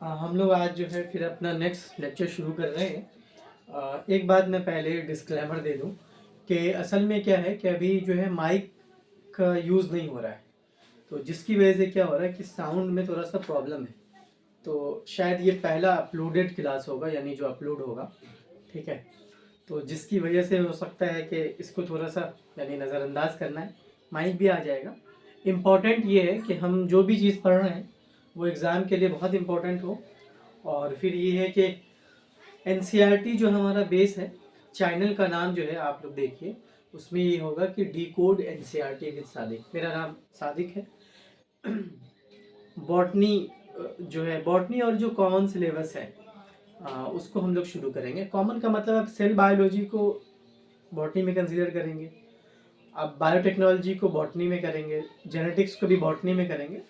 हम लोग आज जो है फिर अपना नेक्स्ट लेक्चर शुरू कर रहे हैं। एक बात मैं पहले डिस्क्लेमर दे दूं कि असल में क्या है कि अभी जो है माइक का यूज़ नहीं हो रहा है, तो जिसकी वजह से क्या हो रहा है कि साउंड में थोड़ा सा प्रॉब्लम है। तो शायद ये पहला अपलोडेड क्लास होगा, यानी जो अपलोड होगा, ठीक है। तो जिसकी वजह से हो सकता है कि इसको थोड़ा सा यानी नज़रअंदाज करना है। माइक भी आ जाएगा। इम्पॉर्टेंट ये है कि हम जो भी चीज़ पढ़ रहे हैं वो एग्ज़ाम के लिए बहुत इम्पोर्टेंट हो। और फिर ये है कि एनसीईआरटी जो हमारा बेस है, चैनल का नाम जो है आप लोग देखिए, उसमें ये होगा कि D code NCERT with Sadiq. मेरा नाम सादिक है। बॉटनी जो है, बॉटनी और जो कॉमन सिलेबस है उसको हम लोग शुरू करेंगे। कॉमन का मतलब आप सेल बायोलॉजी को बॉटनी में कंसीडर करेंगे, आप बायोटेक्नोलॉजी को बॉटनी में करेंगे, जेनेटिक्स को भी बॉटनी में करेंगे।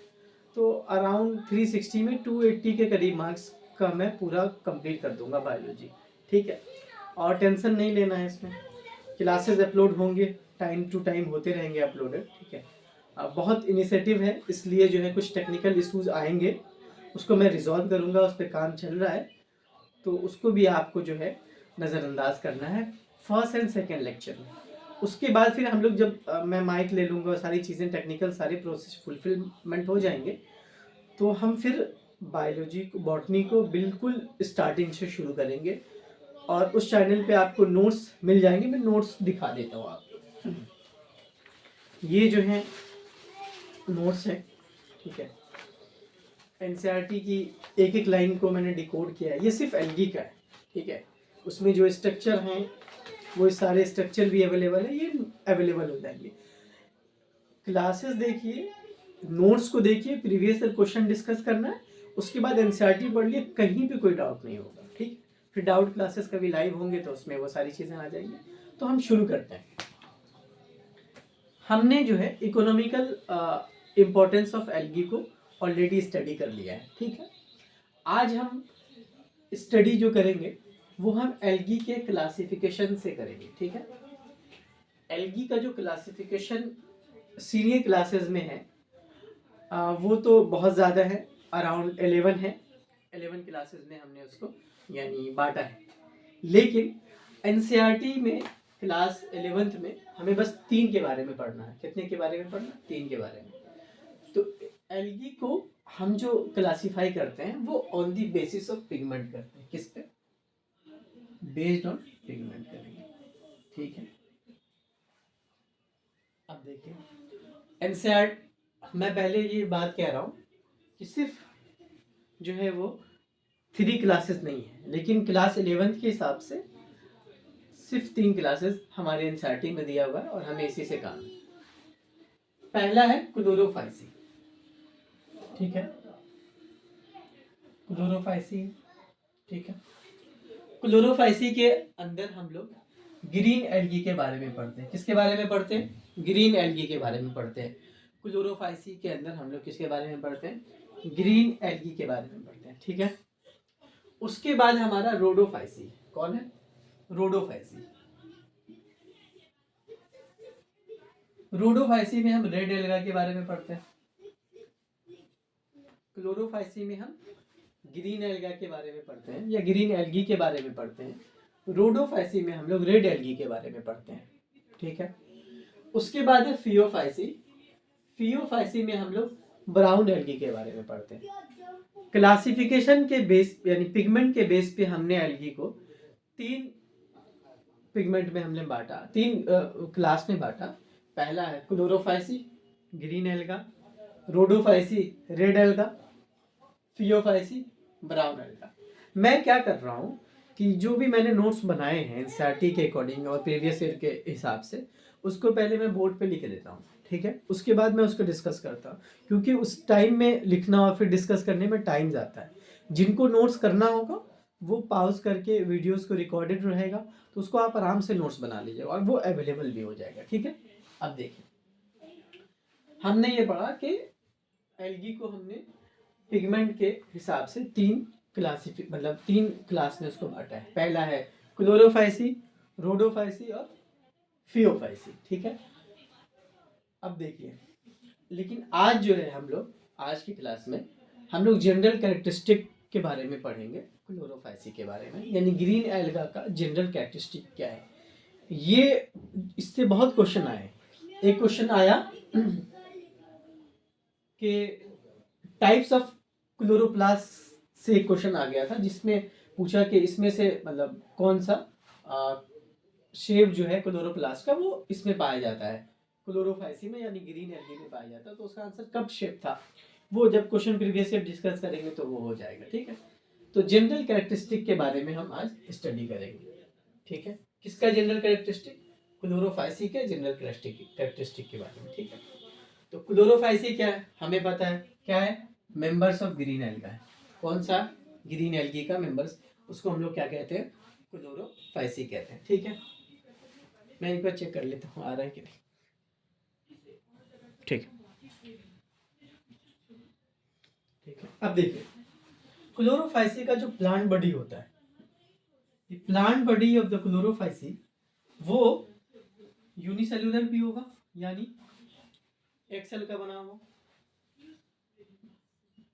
तो अराउंड 360 में 280 के करीब मार्क्स का मैं पूरा कंप्लीट कर दूंगा बायोलॉजी, ठीक है। और टेंशन नहीं लेना है इसमें, क्लासेस अपलोड होंगे, टाइम टू टाइम होते रहेंगे अपलोडेड, ठीक है। बहुत इनिशिएटिव है, इसलिए जो है कुछ टेक्निकल इश्यूज आएंगे, उसको मैं रिजॉल्व करूँगा, उस पर काम चल रहा है। तो उसको भी आपको जो है नज़रअंदाज करना है फर्स्ट एंड सेकेंड लेक्चर में। उसके बाद फिर हम लोग जब मैं माइक ले लूँगा, सारी चीज़ें टेक्निकल सारे प्रोसेस फुलफिलमेंट हो जाएंगे, तो हम फिर बायोलॉजी को, बॉटनी को बिल्कुल स्टार्टिंग से शुरू करेंगे। और उस चैनल पे आपको नोट्स मिल जाएंगे, मैं नोट्स दिखा देता हूँ आपको। ये जो है नोट्स है, ठीक है। एनसीईआरटी की एक एक लाइन को मैंने डिकोड किया है। ये सिर्फ एल्गी का है, ठीक है। उसमें जो स्ट्रक्चर हैं वो सारे स्ट्रक्चर भी अवेलेबल है, ये अवेलेबल हो जाएंगे। क्लासेस देखिए, नोट्स को देखिए, प्रीवियस ईयर क्वेश्चन डिस्कस करना है, उसके बाद एनसीईआरटी पढ़ लिए, कहीं पे कोई डाउट नहीं होगा, ठीक। फिर डाउट क्लासेस कभी लाइव होंगे तो उसमें वो सारी चीज़ें आ जाएंगी। तो हम शुरू करते हैं। हमने जो है इकोनॉमिकल इम्पोर्टेंस ऑफ एल्गी को ऑलरेडी स्टडी कर लिया है, ठीक है। आज हम स्टडी जो करेंगे वो हम एल्गी के क्लासिफिकेशन से करेंगे, ठीक है। एल्गी का जो क्लासिफिकेशन सीनियर क्लासेस में है वो तो बहुत ज़्यादा है, अराउंड 11 है। 11 क्लासेस में हमने उसको यानी बांटा है। लेकिन एनसीईआरटी में क्लास 11th में हमें बस 3 के बारे में पढ़ना है। कितने के बारे में पढ़ना? 3 के बारे में। तो एल्गी को हम जो क्लासीफाई करते हैं वो on the basis of pigment करते हैं। किस पे? बेस्ड ऑन पिगमेंट करेंगे, ठीक है। अब देखिए एनसीईआरटी, मैं पहले ये बात कह रहा हूँ कि सिर्फ जो है वो 3 क्लासेस नहीं है, लेकिन क्लास 11th के हिसाब से सिर्फ 3 क्लासेस हमारे एनसीईआरटी में दिया हुआ है और हमें इसी से काम है। पहला है क्लोरोफाइसी, ठीक है। क्लोरोफाइसी, ठीक है। क्लोरोफाइसी के अंदर हम लोग ग्रीन एल्गी के बारे में पढ़ते हैं। किसके बारे में पढ़ते हैं? ग्रीन एल्गी के बारे में पढ़ते हैं। क्लोरोफाइसी के अंदर हम लोग किसके बारे में पढ़ते हैं? ग्रीन एल्गी के बारे में पढ़ते हैं, ठीक है। उसके बाद हमारा रोडोफाइसी। कौन है? रोडोफाइसी। रोडोफाइसी में हम रेड एल्गा के बारे में पढ़ते हैं। क्लोरोफाइसी में हम ग्रीन एल्गा के बारे में पढ़ते हैं या ग्रीन एल्गी के बारे में पढ़ते हैं। रोडोफाइसी में हम लोग रेड एल्गी के बारे में पढ़ते हैं, ठीक है। उसके बाद है फियोफाइसी। फियोफाइसी में हम लोग ब्राउन एल्गी के बारे में पढ़ते हैं। क्लासिफिकेशन के बेस यानी पिगमेंट के बेस पे हमने एल्गी को 3 पिगमेंट में हमने बांटा, 3 क्लास में बांटा। पहला है Chlorophyceae, green alga, Rhodophyceae, red alga, Phaeophyceae, brown alga. मैं क्या कर रहा हूँ कि जो भी मैंने नोट्स बनाए हैं एनसीईआरटी के अकॉर्डिंग और प्रीवियस ईयर के हिसाब से, उसको पहले मैं बोर्ड पे लिख लेता हूँ, ठीक है। उसके बाद मैं उसको डिस्कस करता हूँ, क्योंकि उस टाइम में लिखना और फिर डिस्कस करने में टाइम जाता है। जिनको नोट्स करना होगा वो पॉज करके वीडियोस को रिकॉर्डेड रहेगा, तो उसको आप आराम से नोट्स बना लीजिएगा और वो अवेलेबल भी हो जाएगा, ठीक है। अब देखिए हमने ये पढ़ा कि एल्गी को हमने पिगमेंट के हिसाब से 3 मतलब 3 क्लास में उसको बांटा है। पहला है क्लोरोफाइसी, रोडोफाइसी और फियोफाइसी, ठीक है। अब देखिए, लेकिन आज जो है हम लोग आज की क्लास में हम लोग जनरल कैरेक्टरिस्टिक के बारे में पढ़ेंगे, क्लोरोफाइसी के बारे में, यानी ग्रीन एल्गा का जनरल कैरेक्टरिस्टिक क्या है। ये इससे बहुत क्वेश्चन आए। एक क्वेश्चन आया कि टाइप्स ऑफ क्लोरोप्लास्ट से एक क्वेश्चन आ गया था, जिसमें पूछा कि इसमें से मतलब कौन सा शेप जो है क्लोरोप्लास्ट का वो इसमें पाया जाता है, क्लोरोफाइसी में यानी ग्रीन एल्गी में पाया जाता है। तो उसका आंसर कप शेप था, वो जब क्वेश्चन प्रीवियस ईयर डिस्कस करेंगे तो वो हो जाएगा। ठीक है, तो जनरल कैरेक्टरिस्टिक के बारे में हम आज स्टडी करेंगे। ठीक है, किसका जनरल कैरेक्टरिस्टिक? क्लोरोफाइसी के जनरल कैरेक्टरिस्टिक के बारे में। ठीक है, तो क्लोरोफाइसी क्या है हमें पता है, क्या है? मेंबर्स ऑफ ग्रीन एल्गा है। कौन सा? ग्रीन एल्गी का मेंबर्स, उसको हम लोग क्या कहते हैं? क्लोरोफाइसी कहते हैं। ठीक है, मैं एक बार चेक कर लेता हूँ आ रहा है कि नहीं। ठीक है, अब देखिए क्लोरोफाइसी का जो प्लांट बॉडी होता है, plant body of the Chlorophyceae वो यूनिसेल्युलर भी होगा, यानी एक सेल का बना हुआ।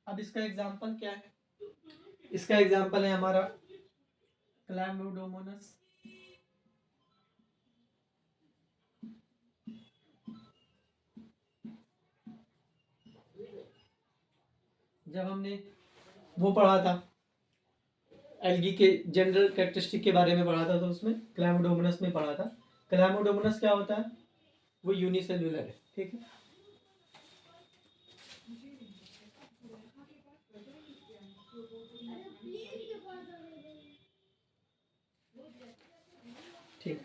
अब इसका एग्जांपल क्या है? इसका एग्जांपल है हमारा क्लैमिडोमोनास। जब हमने वो पढ़ा था एल्गी के जनरल कैरेक्टरिस्टिक के बारे में पढ़ा था, तो उसमें क्लैमिडोमोनास में पढ़ा था। क्लैमिडोमोनास क्या होता है? वो यूनिसेल्युलर है। ठीक है, ठीक।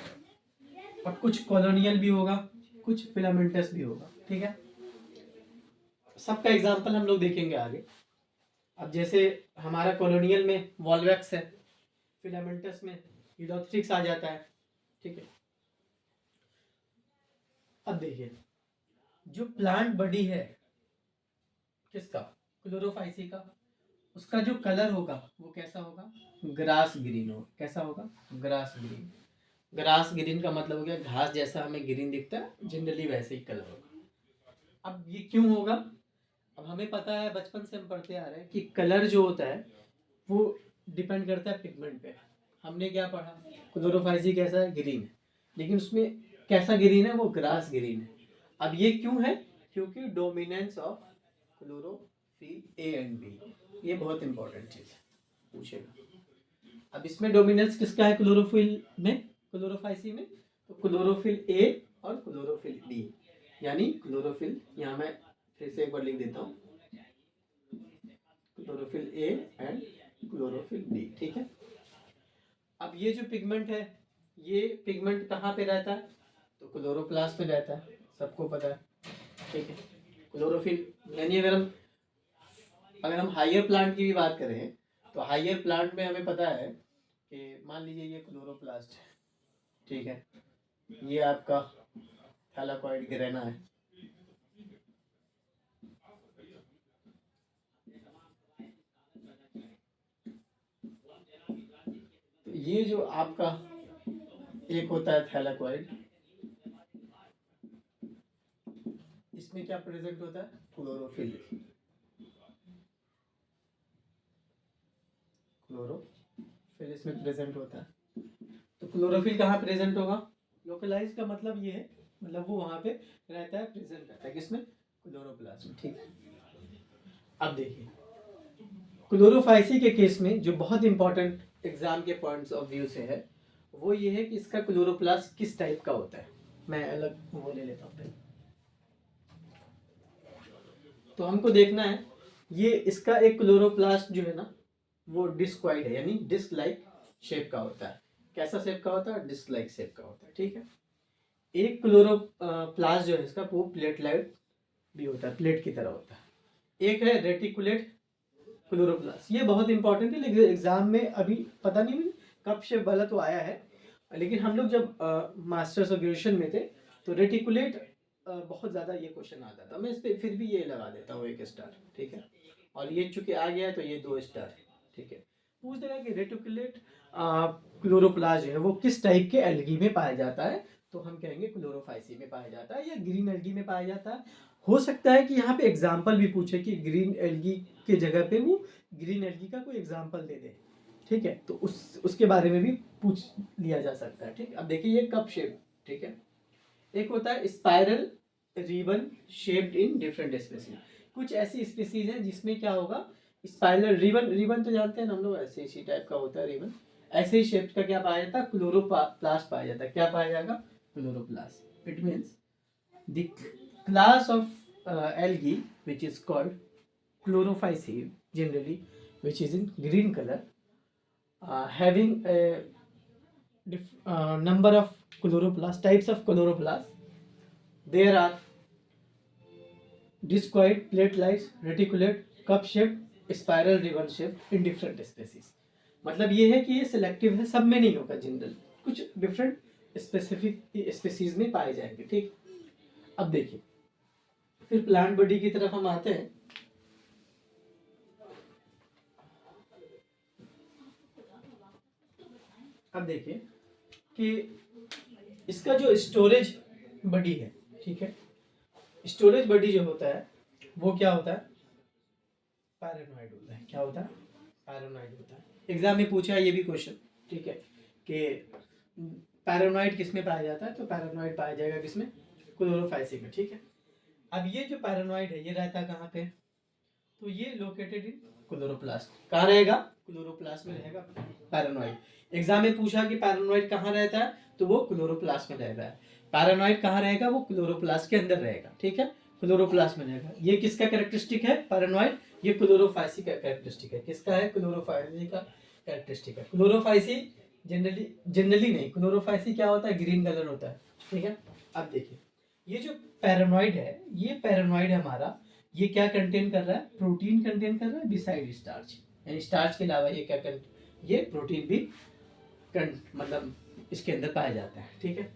अब कुछ कॉलोनियल भी होगा, कुछ फिलामेंटस भी होगा। ठीक है, सबका एग्जांपल हम लोग देखेंगे आगे। अब जैसे हमारा कॉलोनियल में वॉल्वैक्स है, फिलामेंटस में यूलोथ्रिक्स आ जाता है। ठीक है, अब देखिए जो प्लांट बॉडी है किसका? क्लोरोफाइसी का, उसका जो कलर होगा वो कैसा होगा? ग्रास ग्रीन होगा। कैसा होगा? Grass green. ग्रास ग्रीन का मतलब हो गया घास जैसा हमें ग्रीन दिखता है, जनरली वैसे ही कलर होगा। अब ये क्यों होगा? अब हमें पता है, बचपन से हम पढ़ते आ रहे हैं कि कलर जो होता है वो डिपेंड करता है पिगमेंट पे। हमने क्या पढ़ा? क्लोरोफाइसी कैसा है? ग्रीन है, लेकिन उसमें कैसा ग्रीन है? वो ग्रास ग्रीन है। अब ये क्यों है? क्योंकि dominance of chlorophyll A and B, ये बहुत इंपॉर्टेंट चीज है, पूछेगा। अब इसमें डोमिनेंस किसका है क्लोरोफिल में, क्लोरोफाइसी में? तो क्लोरोफिल ए और क्लोरोफिल बी, यानी क्लोरोफिल, यहाँ मैं फिर से एक बार लिख देता हूँ, chlorophyll A and chlorophyll B. ठीक है, अब ये जो पिगमेंट है, ये पिगमेंट कहाँ पे रहता है? तो क्लोरोप्लास्ट में रहता है, सबको पता है। ठीक है, क्लोरोफिल यानी अगर हम हायर प्लांट की भी बात करें, तो हायर प्लांट में हमें पता है कि मान लीजिए ये क्लोरोप्लास्ट है। ठीक है, ये आपका थैलाकोइड ग्रेना है। ये जो आपका एक होता है थैलाकोइड, इसमें क्या प्रेजेंट होता है? क्लोरोफिल। क्लोरोफिल इसमें प्रेजेंट होता है। तो क्लोरोफिल कहाँ प्रेजेंट होगा? लोकलाइज का मतलब ये है, मतलब वो वहां पे रहता है, प्रेजेंट रहता है। किसमें? क्लोरोप्लास्ट में। ठीक है, अब देखिए क्लोरोफाइसी के केस में जो बहुत इंपॉर्टेंट एग्जाम के पॉइंट्स ऑफ व्यू से है, वो ये है कि इसका क्लोरोप्लास्ट किस टाइप का होता है। मैं अलग वो ले लेता हूँ। तो हमको देखना है, ये इसका एक क्लोरोप्लास्ट जो है ना वो डिस्क्वाइड है, यानी डिस्क लाइक शेप का होता है। कैसा शेप का होता है? डिस्क लाइक शेप का होता है। ठीक है, एक क्लोरोप्लास्ट जो है इसका वो प्लेट लाइक भी होता है, प्लेट की तरह होता है। एक है रेटिकुलेट क्लोरोप्लास्ट, ये बहुत इंपॉर्टेंट है, लेकिन एग्जाम में अभी पता नहीं कब से वाला तो आया है, लेकिन हम लोग जब मास्टर्स और ग्रेजुएशन में थे तो रेटिकुलेट बहुत ज़्यादा ये क्वेश्चन आता था। मैं इस पर फिर भी ये लगा देता हूँ 1 स्टार। ठीक है, और ये चूंकि आ गया है तो ये 2 स्टार। ठीक है, पूछ देगा कि रेटिकुलेट क्लोरोप्लास्ट जो है वो किस टाइप के एल्गी में पाया जाता है, तो हम कहेंगे क्लोरोफाइसी में पाया जाता है या ग्रीन एल्गी में पाया जाता है। हो सकता है कि यहाँ पे एग्जाम्पल भी पूछे कि ग्रीन एल्गी के जगह पे वो ग्रीन एल्गी का कोई एग्जाम्पल दे दे, ठीक है, तो उसके बारे में भी पूछ लिया जा सकता है। ठीक, अब देखिए ये कप शेप, ठीक है, एक होता है spiral ribbon shaped in different species. कुछ ऐसी स्पेसीज हैं जिसमें क्या होगा, स्पाइरल रिबन, रिबन तो जानते हैं ना हम लोग, ऐसे इसी टाइप का होता है रिबन, ऐसे ही शेप का क्या पाया जाता है, क्लोरोप्लास्ट पाया जाता है। क्या पाया जाएगा, chloroplast. It means the class of algae which is called chlorophyceae generally, which is in green color, having a number of chloroplast types of chloroplast. There are discoid, plate-like, reticulate, cup-shaped, spiral ribbon shaped in different species. मतलब ये है कि ये selective है, सब में नहीं होगा, जनरल कुछ डिफरेंट स्पेसिफिक स्पेसीज में पाए जाएंगे। ठीक, अब देखिए फिर प्लांट बॉडी की तरफ हम आते हैं। अब देखिए कि इसका जो स्टोरेज बॉडी है, ठीक है, स्टोरेज बॉडी जो होता है वो क्या होता है, पैरानॉइड होता है। क्या होता है, पैरानॉइड होता है। एग्जाम में पूछा है ये भी क्वेश्चन, ठीक है, कि पैरानॉइड किस में पाया जाता है, तो पैरानॉइड पाया जाएगा किसमें, क्लोरोफाइसी में। ठीक है, अब ये जो पैरानॉइड है ये रहता है कहाँ पे, तो ये लोकेटेड इन क्लोरोप्लास्ट। कहाँ रहेगा, क्लोरोप्लास्ट में रहेगा पैरानॉइड। एग्जाम में पूछा कि पैरानॉइड कहाँ रहता है, तो वो क्लोरोप्लास्ट में रहता है। पैरानॉइड कहाँ रहेगा, वो क्लोरोप्लास्ट के अंदर रहेगा। ठीक है, क्लोरोप्लास्ट में रहेगा। ये किसका कैरेक्टरिस्टिक है, पैरानॉइड, ये क्लोरोफाइसी का कैरेक्टरिस्टिक है। किसका है, क्लोरोफाइसी का कैरेक्टरिस्टिक है। क्लोरोफाइसी जनरली नहीं, क्लोरोफाइसी क्या होता है, ग्रीन कलर होता है। ठीक है, अब देखिए ये जो पैरानॉइड है, ये पैरानॉइड हमारा ये क्या कंटेन कर रहा है, प्रोटीन कंटेन कर रहा है बिसाइड स्टार्च, यानी स्टार्च के अलावा ये क्या ये प्रोटीन भी मतलब इसके अंदर पाया जाता है। ठीक है,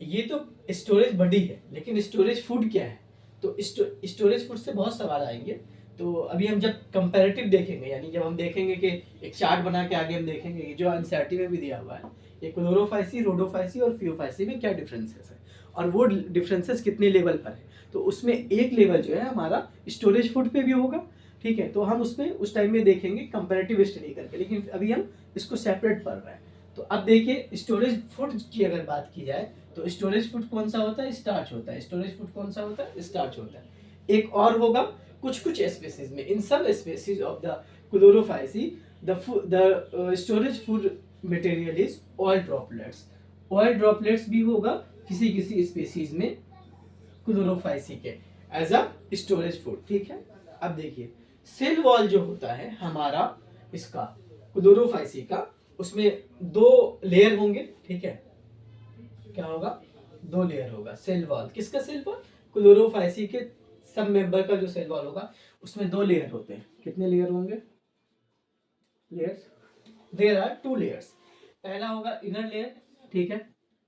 ये तो स्टोरेज बॉडी है, लेकिन स्टोरेज फूड क्या है, तो स्टोरेज फूड से बहुत सवाल आएंगे। तो अभी हम जब कंपैरेटिव देखेंगे, यानी जब हम देखेंगे कि एक चार्ट बना के आगे हम देखेंगे, ये जो एनसीईआरटी में भी दिया हुआ है, ये क्लोरोफाइसी, रोडोफाइसी और फियोफाइसी में क्या डिफरेंसेस है और वो डिफरेंसेस कितने लेवल पर है, तो उसमें एक लेवल जो है हमारा स्टोरेज फूड पे भी होगा। ठीक है, तो हम उसमें उस टाइम में देखेंगे कंपैरेटिव स्टडी करके, लेकिन अभी हम इसको सेपरेट पढ़ रहे हैं। तो अब देखिए स्टोरेज फूड की अगर बात की जाए, तो स्टोरेज फूड कौन सा होता है, स्टार्च होता है। स्टोरेज फूड कौन सा होता है, स्टार्च होता है। एक और होगा कुछ कुछ स्पेसीज में, इन सब species of the Chlorophyceae the storage food material is oil droplets. Oil droplets भी होगा किसी किसी स्पेसीज में क्लोरोफाइसी के एज अ स्टोरेज फूड। ठीक है, अब देखिए सेल वॉल जो होता है हमारा इसका क्लोरोफाइसी का, उसमें दो लेयर होंगे। ठीक है, क्या होगा, दो लेयर होगा सेल वॉल। किसका सेल वॉल, क्लोरोफाइसी के सब मेंबर का जो सेल वॉल होगा उसमें दो लेयर होते हैं। कितने लेयर होंगे, layers, there are two layers. पहला होगा इनर लेयर, ठीक है,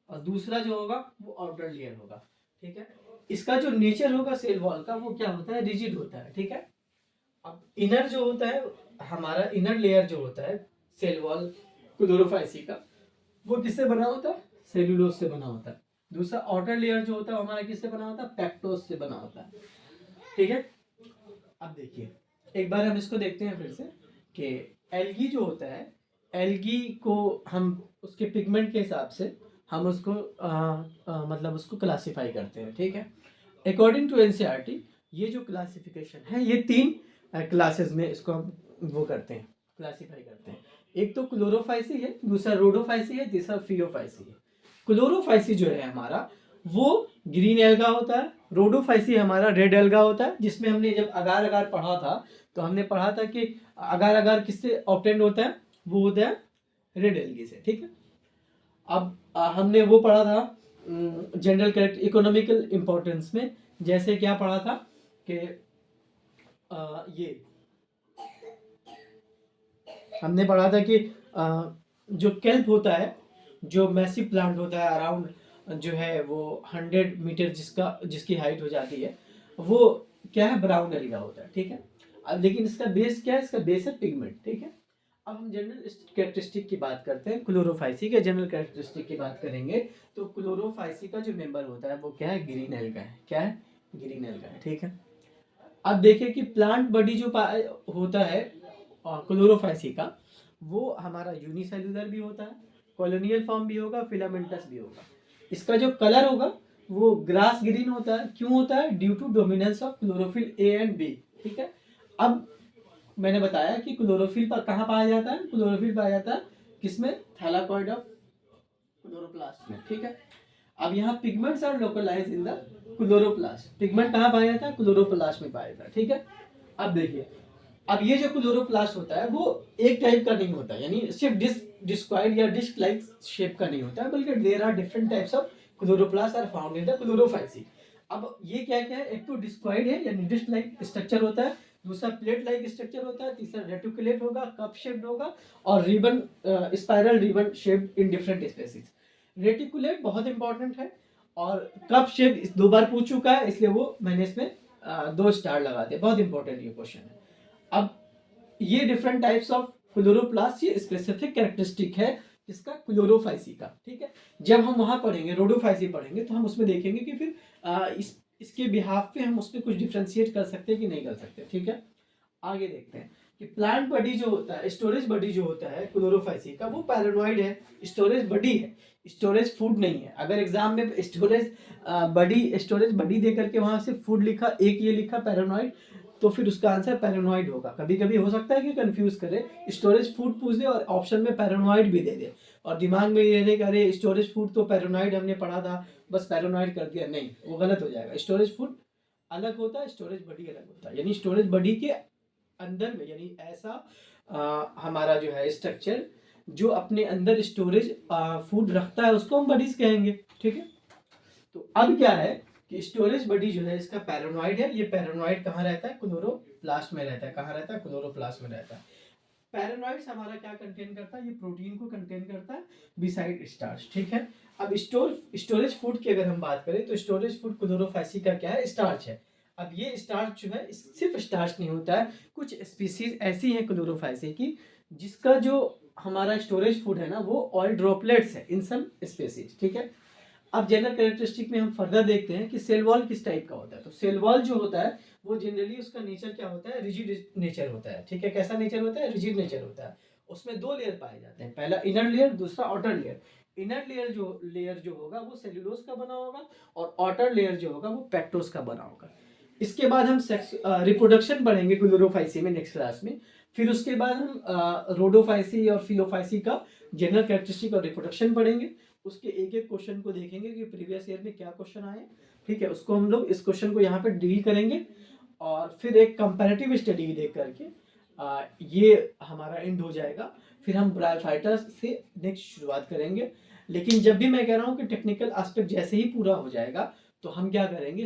और दूसरा जो होगा वो आउटर लेयर होगा। ठीक है, इसका जो नेचर होगा सेल वॉल का वो क्या होता है, रिजिड होता है। ठीक है, अब इनर जो होता है हमारा, इनर लेयर जो होता है सेल वॉल क्लोरोफाइसी का, वो किससे बना होता है, सेल्यूलोज से बना होता है। दूसरा आउटर लेयर जो होता है हमारा किससे बना होता है, पेक्टोज से बना होता है। ठीक है, अब देखिए एक बार हम इसको देखते हैं फिर से कि एल्गी जो होता है, एल्गी को हम उसके पिगमेंट के हिसाब से हम उसको मतलब उसको क्लासिफाई करते हैं। ठीक है, अकॉर्डिंग टू एनसीईआरटी ये जो क्लासिफिकेशन है ये तीन क्लासेस में इसको हम वो करते हैं, क्लासिफाई करते हैं। एक तो क्लोरोफाइसी है, दूसरा रोडोफाइसी है, तीसरा फियोफाइसी है। क्लोरोफाइसी जो है हमारा वो ग्रीन एल्गा होता है, रोडोफाइसी हमारा रेड एल्गा होता है, जिसमें हमने जब अगार अगार पढ़ा था तो हमने पढ़ा था कि अगार अगार किससे ऑब्टेंड होता है, वो होता है रेड एल्गी से। ठीक है, अब हमने वो पढ़ा था जनरल करेक्ट इकोनॉमिकल इंपॉर्टेंस में, जैसे क्या पढ़ा था कि ये हमने पढ़ा था कि जो केल्प होता है, जो मैसिव प्लांट होता है अराउंड जो है वो 100 मीटर जिसकी हाइट हो जाती है, वो क्या है, ब्राउन एल्गा होता है। ठीक है, अब लेकिन इसका बेस क्या है, इसका बेस है पिगमेंट। ठीक है, अब हम जनरल कैरेक्टरिस्टिक की बात करते हैं, क्लोरोफाइसी के जनरल कैरेक्टरिस्टिक की बात करेंगे, तो क्लोरोफाइसी का जो मेंबर होता है वो क्या है, ग्रीन एल्गा है। क्या है, ग्रीन एल्गा है, ठीक है। अब देखिए कि प्लांट बॉडी जो होता है क्लोरोफाइसी का, वो हमारा यूनिसेलुलर भी होता है, कॉलोनियल फॉर्म भी होगा, फिलामेंटस भी होगा। इसका जो कलर होगा वो ग्रास ग्रीन होता है। क्यों होता है? Due to dominance of chlorophyll A and B, ठीक है। अब मैंने बताया कि क्लोरोफिल पर कहाँ पाया जाता है? क्लोरोफिल पाया जाता है किसमें? थैलाकॉइड ऑफ क्लोरोप्लास्ट में, ठीक है। अब यहाँ pigments are localize in the chloroplast. Pigment कहाँ पाया जाता है? क्लोरोप्लास्ट में पाया जाता है, ठीक है। अब देखिए, अब ये जो क्लोरोप्लास्ट होता है वो एक टाइप का नहीं होता है, यानी सिर्फ डिस्क्वाइड या डिस्क लाइक शेप का नहीं होता है, बल्कि there are different types of chloroplast are found in the Chlorophyceae. अब ये क्या क्या है? एक तो डिस्क्वाइड है यानी डिस्क लाइक स्ट्रक्चर होता है, दूसरा प्लेट लाइक स्ट्रक्चर होता है, तीसरा रेटिकुलेट होगा, कप शेप्ड होगा, और ribbon spiral ribbon shaped in different species. Reticulate बहुत इंपॉर्टेंट है, और कप शेप 2 बार पूछ चुका है, इसलिए वो मैंने इसमें 2 स्टार लगा दिए। बहुत इंपॉर्टेंट ये क्वेश्चन है। अब ये डिफरेंट टाइप्स ऑफ क्लोरोप्लास्ट, ये स्पेसिफिक कैरेक्टरिस्टिक है जिसका क्लोरोफाइसी का, ठीक है। जब हम वहां पढ़ेंगे रोडोफाइसी पढ़ेंगे तो हम उसमें देखेंगे कि फिर इसके बिहाफ पे हम उसमें कुछ डिफ्रेंशिएट कर सकते हैं कि नहीं कर सकते, ठीक है। आगे देखते हैं कि प्लांट बॉडी जो होता है, स्टोरेज बॉडी जो होता है क्लोरोफाइसी का, वो पैरानॉइड है, स्टोरेज बॉडी है, स्टोरेज फूड नहीं है। अगर एग्जाम में स्टोरेज बॉडी दे करके वहां से फूड लिखा, एक ये लिखा पैरानॉइड, तो फिर उसका आंसर पैरानॉइड होगा। कभी कभी हो सकता है कि कंफ्यूज करे, स्टोरेज फूड पूछ दे और ऑप्शन में पैरानॉइड भी दे दे, और दिमाग में ये रहे कि अरे स्टोरेज फूड तो पैरानॉइड हमने पढ़ा था, बस पैरानॉइड कर दिया। नहीं, वो गलत हो जाएगा। स्टोरेज फूड अलग होता है, स्टोरेज बॉडी अलग होता है। यानी स्टोरेज बॉडी के अंदर में, यानी ऐसा हमारा जो है स्ट्रक्चर जो अपने अंदर स्टोरेज फूड रखता है, उसको हम बॉडीज कहेंगे, ठीक है। तो अब क्या है कि स्टोरेज बॉडी जो है इसका पैरानॉइड है। ये पैरानॉइड कहाँ रहता है? क्लोरोप्लास्ट में रहता है। कहाँ रहता है? क्लोरोप्लास्ट में रहता है। पैरानॉइड्स हमारा क्या कंटेन करता है? ये प्रोटीन को कंटेन करता है बिसाइड स्टार्च, ठीक है। अब स्टोरेज फूड की अगर हम बात करें तो स्टोरेज फूड क्लोरोफाइसी का क्या है? स्टार्च है। अब ये स्टार्च जो है सिर्फ स्टार्च नहीं होता है, कुछ स्पीसीज ऐसी हैं क्लोरोफाइसी की जिसका जो हमारा स्टोरेज फूड है ना, वो ऑयल ड्रॉपलेट्स है इन सम स्पीसीज, ठीक है। अब जनरल कैरेक्टरिस्टिक में हम फर्दर देखते हैं कि सेल वॉल किस टाइप का होता है। तो सेल वॉल जो होता है वो जनरली उसका नेचर क्या होता है? रिजिड नेचर होता है, ठीक है। कैसा नेचर होता है? रिजिड नेचर होता है। उसमें 2 लेयर पाए जाते हैं, पहला इनर लेयर, दूसरा आउटर लेयर। इनर लेयर जो होगा वो सेल्यूलोज का बना होगा, और आउटर लेयर जो होगा वो पेक्टोज का बना होगा। इसके बाद हम रिप्रोडक्शन पढ़ेंगे क्लोरोफाइसी में नेक्स्ट क्लास में। फिर उसके बाद हम रोडोफाइसी और फिलोफाइसी का जनरल कैरेक्टरिस्टिक और रिप्रोडक्शन पढ़ेंगे। उसके एक एक क्वेश्चन को देखेंगे कि प्रीवियस ईयर में क्या क्वेश्चन आए, ठीक है। उसको हम लोग इस क्वेश्चन को यहाँ पे डील करेंगे, और फिर एक कंपैरेटिव स्टडी देख करके ये हमारा एंड हो जाएगा। फिर हम ब्रायोफाइटर्स से नेक्स्ट शुरुआत करेंगे। लेकिन जब भी मैं कह रहा हूँ कि टेक्निकल एस्पेक्ट जैसे ही पूरा हो जाएगा तो हम क्या करेंगे,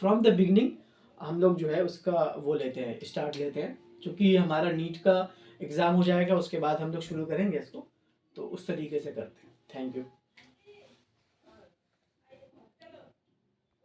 फ्रॉम द बिगनिंग हम लोग जो है उसका वो लेते हैं, स्टार्ट लेते हैं। क्योंकि हमारा नीट का एग्ज़ाम हो जाएगा, उसके बाद हम लोग शुरू करेंगे इसको, तो उस तरीके से करते हैं। Thank you.